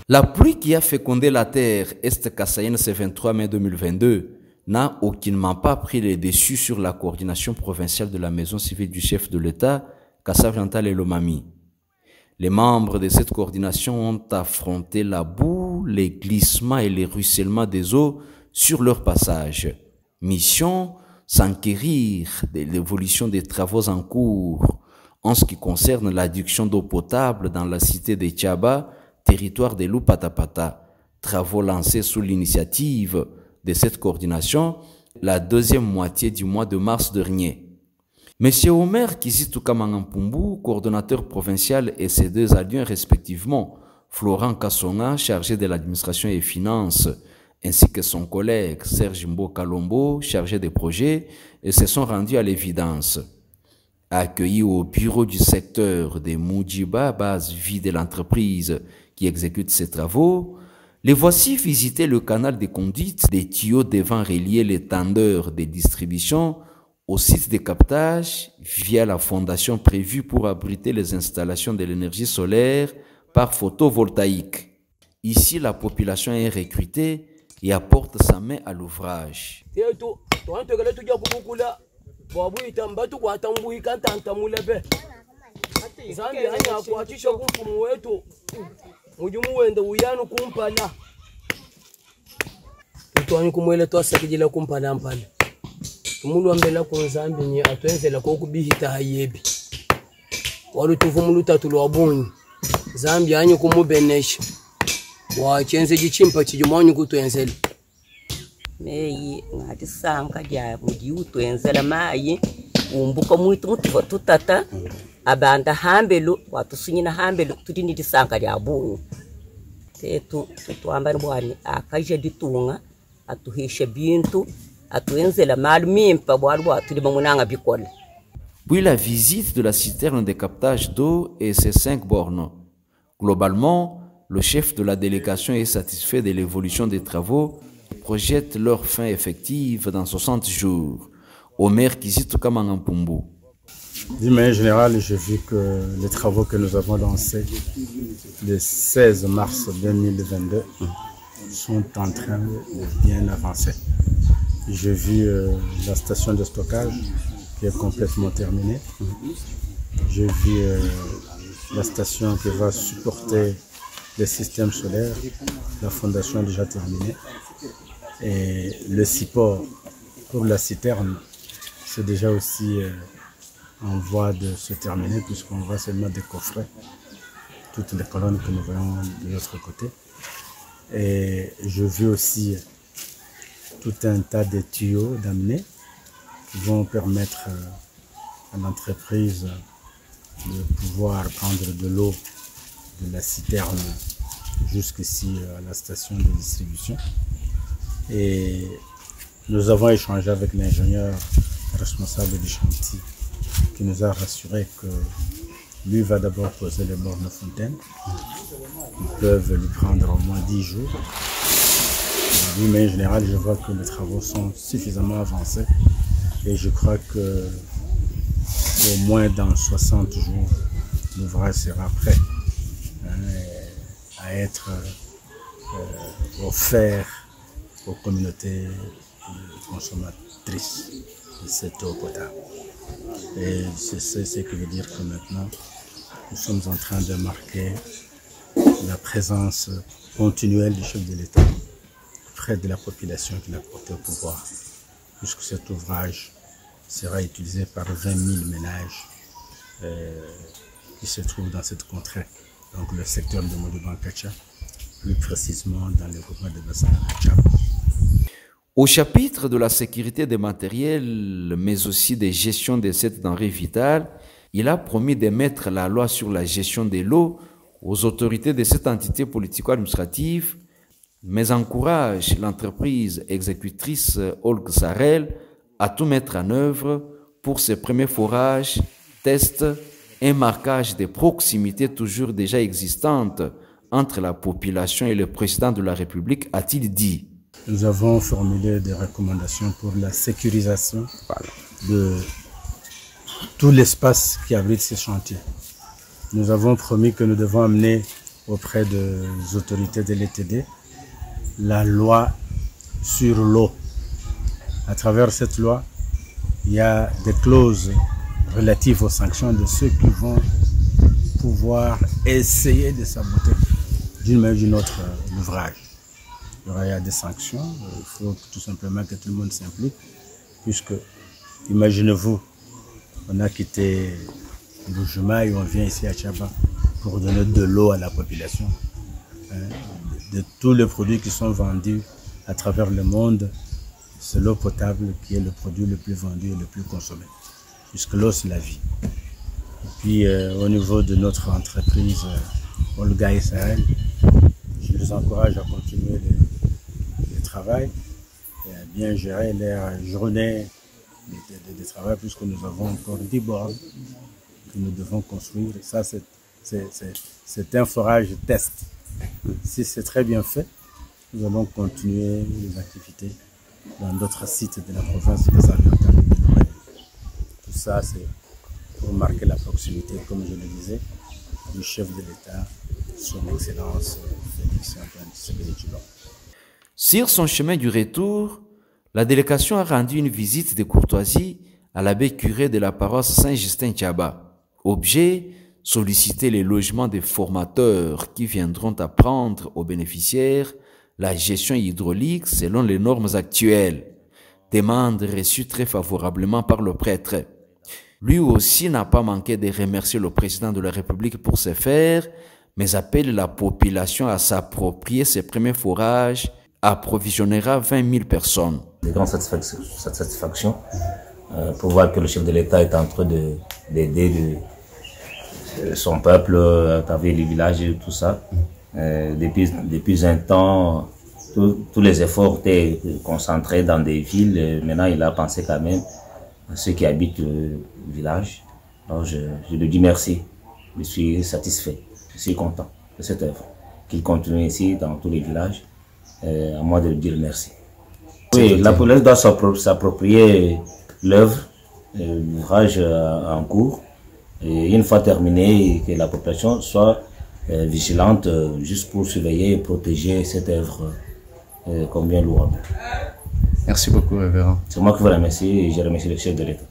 La pluie qui a fécondé la terre est-kassaïenne ce 23 mai 2022 n'a aucunement pas pris les dessus sur la coordination provinciale de la maison civile du chef de l'État, Kassa-Oriental et Lomami. Les membres de cette coordination ont affronté la boue, les glissements et les ruissellements des eaux sur leur passage. Mission, s'enquérir de l'évolution des travaux en cours en ce qui concerne l'adduction d'eau potable dans la cité de Tchaba, territoire des loups Patapata. Travaux lancés sous l'initiative de cette coordination la deuxième moitié du mois de mars dernier. Monsieur Omer Kizito Kamangampumbu, coordonnateur provincial, et ses deux adjoints respectivement, Florent Kassonga, chargé de l'administration et finances, ainsi que son collègue Serge Mbo Kalombo, chargé des projets, et se sont rendus à l'évidence. Accueillis au bureau du secteur de Moujiba, base vie de l'entreprise qui exécute ces travaux, les voici visiter le canal de conduite des tuyaux devant relier les tendeurs de distribution au site de captage via la fondation prévue pour abriter les installations de l'énergie solaire par photovoltaïque. Ici, la population est recrutée et apporte sa main à l'ouvrage. Mulu ambela konzambi ni atwenzela ko kubihita hayebi walu tuvumulu tatulo wabonyi zambi anyu kumubenesha wa chenze gichimpa chijumanyu kutwenzela meyi ngati sanka ya mudi utwenzela mayi umbuka muito tutata abanda hambelu watusunyina hambelu tudini disanka ya bunyu tetu tuambani bwani akaje ditunga atuhisha bintu. Puis la visite de la citerne de captage d'eau et ses 5 bornes. Globalement, le chef de la délégation est satisfait de l'évolution des travaux et projette leur fin effective dans 60 jours. Omer Kizito Kamangampumbu. D'une manière générale, j'ai vu que les travaux que nous avons lancés le 16 mars 2022 sont en train de bien avancer. J'ai vu la station de stockage qui est complètement terminée. J'ai vu la station qui va supporter les systèmes solaires. La fondation est déjà terminée. Et le support pour la citerne, c'est déjà aussi en voie de se terminer puisqu'on va seulement décoffrer toutes les colonnes que nous voyons de l'autre côté. Et je vu aussi tout un tas de tuyaux d'amener qui vont permettre à l'entreprise de pouvoir prendre de l'eau de la citerne jusqu'ici à la station de distribution. Et nous avons échangé avec l'ingénieur responsable du chantier qui nous a rassuré que lui va d'abord poser les bornes fontaines. Ils peuvent lui prendre au moins 10 jours. Mais en général, je vois que les travaux sont suffisamment avancés et je crois que au moins dans 60 jours, l'ouvrage sera prêt à être offert aux communautés consommatrices de cette eau potable. Et c'est ce qui veut dire que maintenant, nous sommes en train de marquer la présence continuelle du chef de l'État près de la population qu'il a porté au pouvoir, puisque cet ouvrage sera utilisé par 20 000 ménages qui se trouvent dans cette contrée, donc le secteur de Modoban-Kacha, plus précisément dans le groupement de Bassana-Kacha. Au chapitre de la sécurité des matériels, mais aussi de gestion de cette denrée vitale, il a promis de mettre la loi sur la gestion de l'eau aux autorités de cette entité politico-administrative, mais encourage l'entreprise exécutrice Olg Sarel à tout mettre en œuvre pour ses premiers forages, tests et marquages de proximité toujours déjà existantes entre la population et le président de la République, a-t-il dit. Nous avons formulé des recommandations pour la sécurisation de tout l'espace qui abrite ces chantiers. Nous avons promis que nous devons amener auprès des autorités de l'ETD la loi sur l'eau. À travers cette loi, il y a des clauses relatives aux sanctions de ceux qui vont pouvoir essayer de saboter d'une manière ou d'une autre l'ouvrage. Il y a des sanctions, il faut tout simplement que tout le monde s'implique, puisque, imaginez-vous, on a quitté Bujumaï et on vient ici à Tchaba pour donner de l'eau à la population. De tous les produits qui sont vendus à travers le monde, c'est l'eau potable qui est le produit le plus vendu et le plus consommé, puisque l'eau c'est la vie. Et puis au niveau de notre entreprise Olga et Sahel, je les encourage à continuer le travail et à bien gérer leur journée de travail, puisque nous avons encore 10 bornes que nous devons construire. Et ça, c'est un forage test. Si c'est très bien fait, nous allons continuer les activités dans d'autres sites de la province de Kasaï-Orientale. Tout ça, c'est pour marquer la proximité, comme je le disais, du chef de l'État, son Excellence Félix-Antoine Tshisekedi Tshilombo. Sur son chemin du retour, la délégation a rendu une visite de courtoisie à l'abbé curé de la paroisse Saint-Justin-Tchaba. Objet, solliciter les logements des formateurs qui viendront apprendre aux bénéficiaires la gestion hydraulique selon les normes actuelles. Demande reçue très favorablement par le prêtre. Lui aussi n'a pas manqué de remercier le président de la République pour ce faire, mais appelle la population à s'approprier ses premiers forages, approvisionnera 20 000 personnes. De grande satisfaction pour voir que le chef de l'État est en train d'aider son peuple à travers les villages et tout ça. Depuis un temps, tous les efforts étaient concentrés dans des villes. Maintenant, il a pensé quand même à ceux qui habitent le village. Alors, je lui dis merci. Je suis satisfait. Je suis content de cette œuvre. Qu'il continue ici dans tous les villages. À moi de lui dire merci. Oui, la police doit s'approprier l'œuvre, l'ouvrage en cours. Et une fois terminé, que la population soit vigilante juste pour surveiller et protéger cette œuvre combien louable. Merci beaucoup, révérend. C'est moi qui vous remercie et je remercie le chef de l'État.